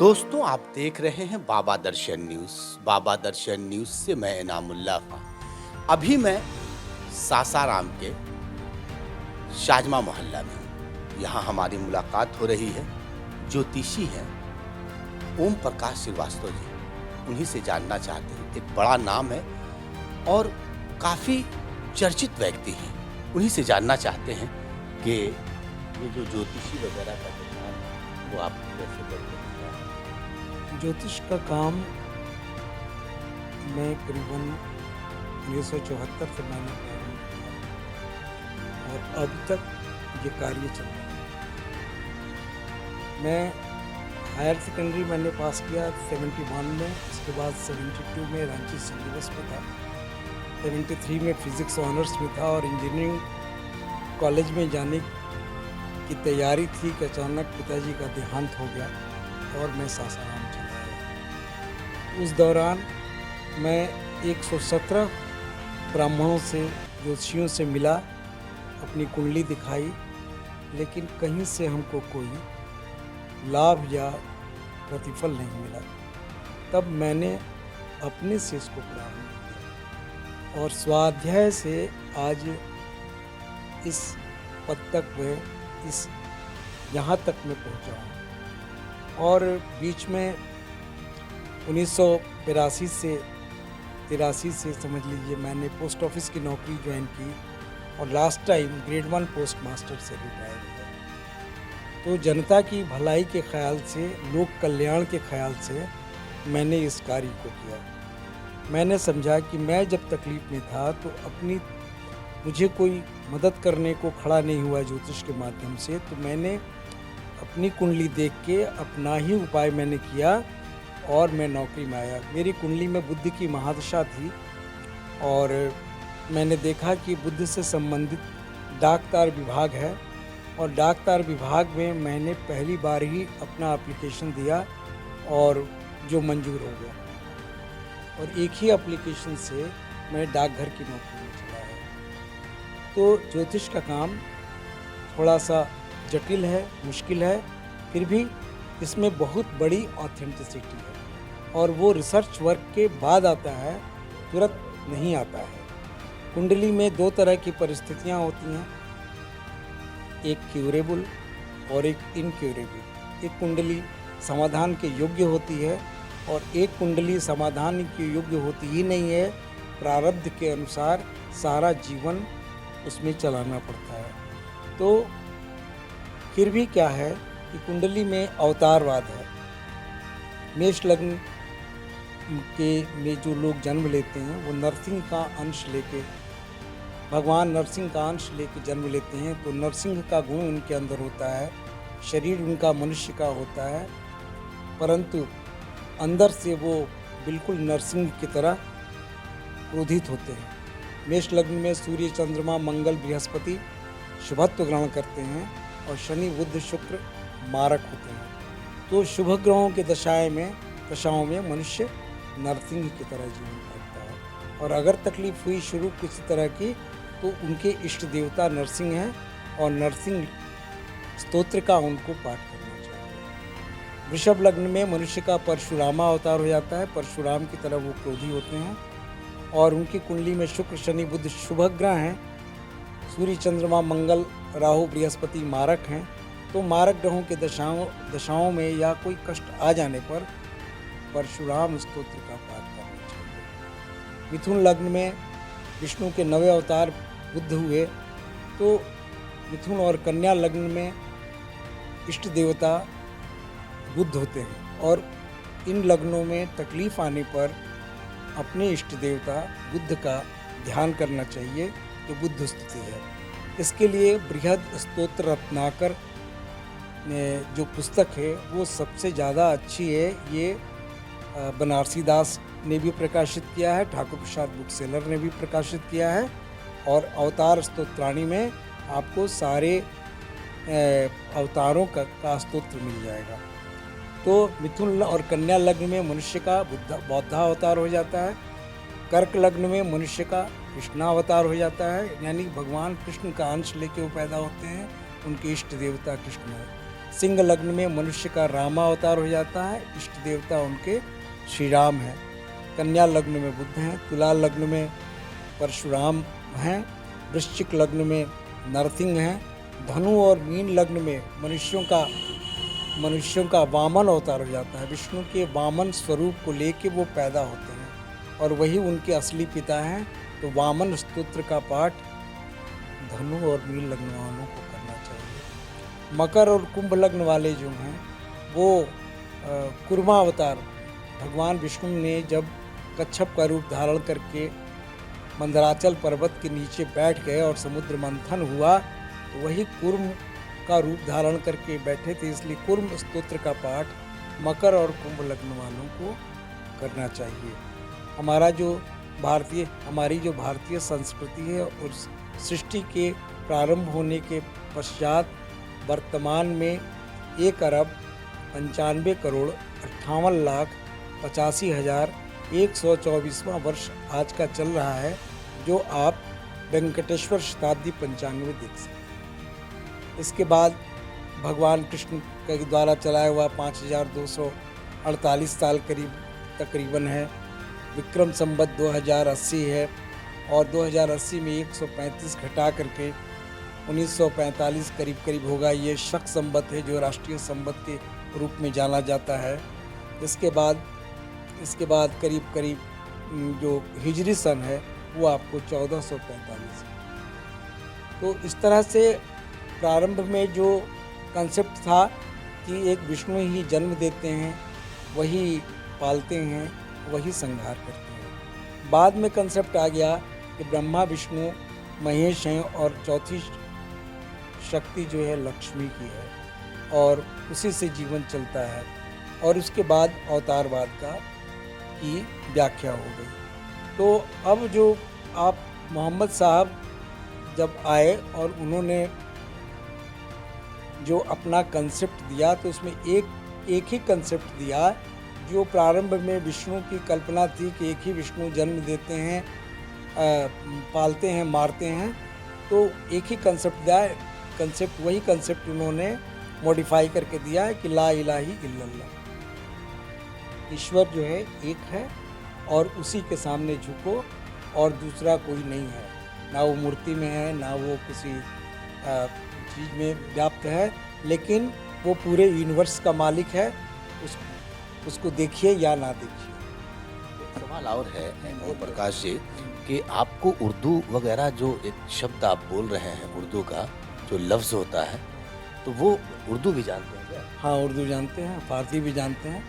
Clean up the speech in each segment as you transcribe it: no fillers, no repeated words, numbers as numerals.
दोस्तों, आप देख रहे हैं बाबा दर्शन न्यूज़। बाबा दर्शन न्यूज़ से मैं इनामुल्लाह खां। अभी मैं सासाराम के शाजमा मोहल्ला में हूँ। यहाँ हमारी मुलाकात हो रही है। ज्योतिषी हैं ओम प्रकाश श्रीवास्तव जी। उन्हीं से जानना चाहते हैं। एक बड़ा नाम है और काफ़ी चर्चित व्यक्ति हैं। उन्हीं से जानना चाहते हैं कि ये जो ज्योतिषी वगैरह का जो काम है, वो आप कैसे करते हैं? ज्योतिष का काम मैं करीबन 1974 से मैंने प्रारंभ किया और अब तक ये कार्य चल रहा है। मैं हायर सेकेंडरी मैंने पास किया 71 में, उसके बाद 72 में रांची सिलेबस में था, 73 में फिज़िक्स ऑनर्स में था और इंजीनियरिंग कॉलेज में जाने की तैयारी थी कि अचानक पिताजी का देहांत हो गया और मैं सासाराम चला आया। उस दौरान मैं 117 ब्राह्मणों से, ज्योतिषियों से मिला, अपनी कुंडली दिखाई, लेकिन कहीं से हमको कोई लाभ या प्रतिफल नहीं मिला। तब मैंने अपने से इसको प्रारंभ किया और स्वाध्याय से आज इस पद तक यहाँ तक मैं पहुँचा हूँ। और बीच में 1982 से 83 से समझ लीजिए मैंने पोस्ट ऑफिस की नौकरी ज्वाइन की और last time grade 1 post master से रिटायर हुआ। तो जनता की भलाई के ख्याल से, लोक कल्याण के ख्याल से मैंने इस कार्य को किया। मैंने समझा कि मैं जब तकलीफ में था तो मुझे कोई मदद करने को खड़ा नहीं हुआ ज्योतिष के माध्यम से, तो मैंने अपनी कुंडली देख के अपना ही उपाय मैंने किया और मैं नौकरी में आया। मेरी कुंडली में बुध की महादशा थी और मैंने देखा कि बुध से संबंधित डाक तार विभाग है और डाक तार विभाग में मैंने पहली बार ही अपना एप्लीकेशन दिया और जो मंजूर हो गया और एक ही एप्लीकेशन से मैं डाकघर की नौकरी में चला आया। तो ज्योतिष का काम थोड़ा सा जटिल है, मुश्किल है, फिर भी इसमें बहुत बड़ी ऑथेंटिसिटी है और वो रिसर्च वर्क के बाद आता है, तुरंत नहीं आता है। कुंडली में दो तरह की परिस्थितियाँ होती हैं, एक क्यूरेबल और एक इनक्यूरेबल। एक कुंडली समाधान के योग्य होती है और एक कुंडली समाधान के योग्य होती ही नहीं है, प्रारब्ध के अनुसार सारा जीवन उसमें चलाना पड़ता है। तो फिर भी क्या है कि कुंडली में अवतारवाद है। मेष लग्न में जो लोग जन्म लेते हैं वो नरसिंह का अंश लेके, भगवान नरसिंह का अंश लेके जन्म लेते हैं, तो नरसिंह का गुण उनके अंदर होता है, शरीर उनका मनुष्य का होता है, परंतु अंदर से वो बिल्कुल नरसिंह की तरह क्रोधित होते हैं। मेष लग्न में सूर्य, चंद्रमा, मंगल, बृहस्पति शुभत्व ग्रहण करते हैं और शनि, बुध, शुक्र मारक होते हैं। तो शुभ ग्रहों के दशाओं में मनुष्य नरसिंह की तरह जीवन करता है और अगर तकलीफ हुई शुरू किसी तरह की तो उनके इष्ट देवता नरसिंह हैं और नरसिंह स्तोत्र का उनको पाठ करना चाहिए। वृषभ लग्न में मनुष्य का परशुरामा अवतार हो जाता है। परशुराम की तरह वो क्रोधी होते हैं और उनकी कुंडली में शुक्र, शनि, बुध शुभ ग्रह हैं। सूर्य, चंद्रमा, मंगल, राहु, बृहस्पति मारक हैं। तो मारक ग्रहों के दशाओं में या कोई कष्ट आ जाने पर परशुराम स्तोत्र का पाठ करना चाहिए। मिथुन लग्न में विष्णु के 9वें अवतार बुध हुए, तो मिथुन और कन्या लग्न में इष्ट देवता बुध होते हैं और इन लग्नों में तकलीफ आने पर अपने इष्ट देवता बुध का ध्यान करना चाहिए, जो बुध स्तुति है। इसके लिए बृहद स्तोत्र रत्नाकर जो पुस्तक है वो सबसे ज़्यादा अच्छी है। ये बनारसी दास ने भी प्रकाशित किया है, ठाकुर प्रसाद बुक सेलर ने भी प्रकाशित किया है और अवतार स्तोत्राणी में आपको सारे अवतारों का स्तोत्र मिल जाएगा। तो मिथुन और कन्या लग्न में मनुष्य का बौद्धावतार हो जाता है। कर्क लग्न में मनुष्य का कृष्णावतार हो जाता है, यानी भगवान कृष्ण का अंश लेके वो पैदा होते हैं, उनके इष्ट देवता कृष्ण है। सिंह लग्न में मनुष्य का रामा अवतार हो जाता है, इष्ट देवता उनके श्री राम हैं। कन्या लग्न में बुद्ध हैं, तुला लग्न में परशुराम हैं, वृश्चिक लग्न में नरसिंह हैं, धनु और मीन लग्न में मनुष्यों का वामन अवतार हो जाता है। विष्णु के वामन स्वरूप को लेके वो पैदा होते हैं और वही उनके असली पिता हैं। तो वामन स्तोत्र का पाठ धनु और मीन लग्न वालों को करना चाहिए। मकर और कुंभ लग्न वाले जो हैं वो कुर्मा अवतार, भगवान विष्णु ने जब कच्छप का रूप धारण करके मंदराचल पर्वत के नीचे बैठ गए और समुद्र मंथन हुआ तो वही कुर्म का रूप धारण करके बैठे थे, इसलिए कुर्म स्तोत्र का पाठ मकर और कुंभ लग्न वालों को करना चाहिए। हमारी जो भारतीय संस्कृति है और सृष्टि के प्रारंभ होने के पश्चात वर्तमान में 1,58,58,85,124वां वर्ष आज का चल रहा है, जो आप वेंकटेश्वर शताब्दी पंचांग में देख सकते हैं। इसके बाद भगवान कृष्ण के द्वारा चलाया हुआ 5,248 साल तकरीबन है। विक्रम संवत 2080 है और 2080 में 135 घटा करके 1945 करीब होगा। ये शक संवत है जो राष्ट्रीय संवत के रूप में जाना जाता है। इसके बाद करीब जो हिजरी सन है वो आपको 1445 है। तो इस तरह से प्रारंभ में जो कंसेप्ट था कि एक विष्णु ही जन्म देते हैं, वही पालते हैं, वही संहार करते हैं। बाद में कंसेप्ट आ गया कि ब्रह्मा विष्णु महेश हैं और चौथी शक्ति जो है लक्ष्मी की है और उसी से जीवन चलता है। और उसके बाद अवतारवाद की व्याख्या हो गई। तो अब जो आप मोहम्मद साहब जब आए और उन्होंने जो अपना कंसेप्ट दिया तो उसमें एक ही कंसेप्ट दिया। जो प्रारंभ में विष्णु की कल्पना थी कि एक ही विष्णु जन्म देते हैं, पालते हैं, मारते हैं, तो एक ही कंसेप्ट वही कंसेप्ट उन्होंने मॉडिफाई करके दिया है कि ला इलाही इल्लल्लाह, ईश्वर जो है एक है और उसी के सामने झुको और दूसरा कोई नहीं है। ना वो मूर्ति में है, ना वो किसी चीज़ में व्याप्त है, लेकिन वो पूरे यूनिवर्स का मालिक है। उसको देखिए या ना देखिए। एक सवाल और है ओम प्रकाश जी कि आपको उर्दू वगैरह जो एक शब्द आप बोल रहे हैं, उर्दू का जो लफ्ज़ होता है, तो वो उर्दू भी जानते हैं क्या? हाँ, उर्दू जानते हैं, फारसी भी जानते हैं।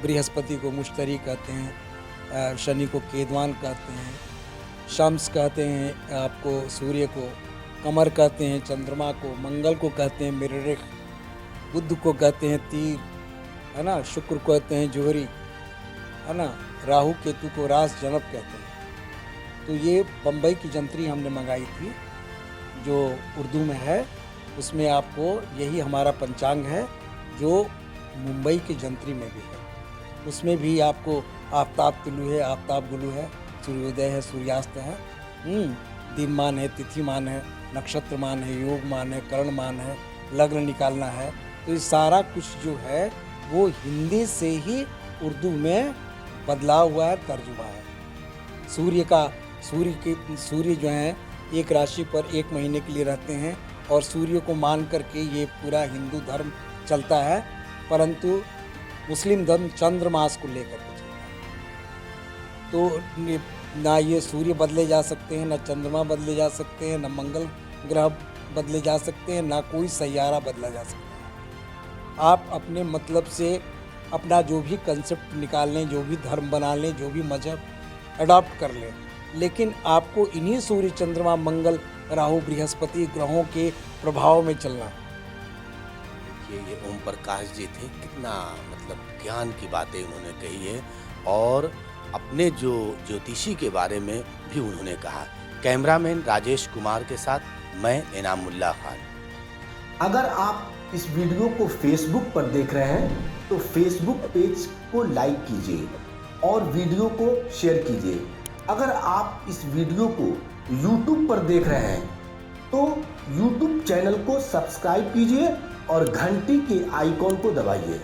बृहस्पति को मुश्तरी कहते हैं, शनि को केदवान कहते हैं, शम्स कहते हैं, आपको सूर्य को कमर कहते हैं, चंद्रमा को, मंगल को कहते हैं मरीख, बुध को कहते हैं तीर, है ना, शुक्र को कहते हैं जोहरी, है ना, राहु केतु को रास जनब कहते हैं। तो ये बम्बई की जंतरी हमने मंगाई थी जो उर्दू में है, उसमें आपको यही हमारा पंचांग है जो मुंबई की जंतरी में भी है। उसमें भी आपको आफ्ताब तुलु है, आफ्ताब गुलू है, सूर्योदय है, सूर्यास्त है, दिनमान है, तिथिमान है, नक्षत्रमान है, योगमान है, करणमान है, लग्न निकालना है। तो ये सारा कुछ जो है वो हिंदी से ही उर्दू में बदला हुआ है, तर्जुमा है। सूर्य जो हैं एक राशि पर एक महीने के लिए रहते हैं और सूर्य को मान करके ये पूरा हिंदू धर्म चलता है, परंतु मुस्लिम धर्म चंद्रमास को लेकर के चलता है। तो ना ये सूर्य बदले जा सकते हैं, ना चंद्रमा बदले जा सकते हैं, ना मंगल ग्रह बदले जा सकते हैं, ना कोई सैयारा बदला जा सकता है। आप अपने मतलब से अपना जो भी कंसेप्ट निकाल लें, जो भी धर्म बना लें, जो भी मजहब अडॉप्ट कर लें, लेकिन आपको इन्हीं सूर्य, चंद्रमा, मंगल, राहु, बृहस्पति ग्रहों के प्रभाव में चलना। ये ओम प्रकाश जी थे, कितना मतलब ज्ञान की बातें उन्होंने कही है और अपने जो ज्योतिषी के बारे में भी उन्होंने कहा। कैमरामैन राजेश कुमार के साथ मैं इनामुल्ला खान। अगर आप इस वीडियो को फेसबुक पर देख रहे हैं तो फेसबुक पेज को लाइक कीजिए और वीडियो को शेयर कीजिए। अगर आप इस वीडियो को यूट्यूब पर देख रहे हैं तो यूट्यूब चैनल को सब्सक्राइब कीजिए और घंटी के आइकॉन को दबाइए।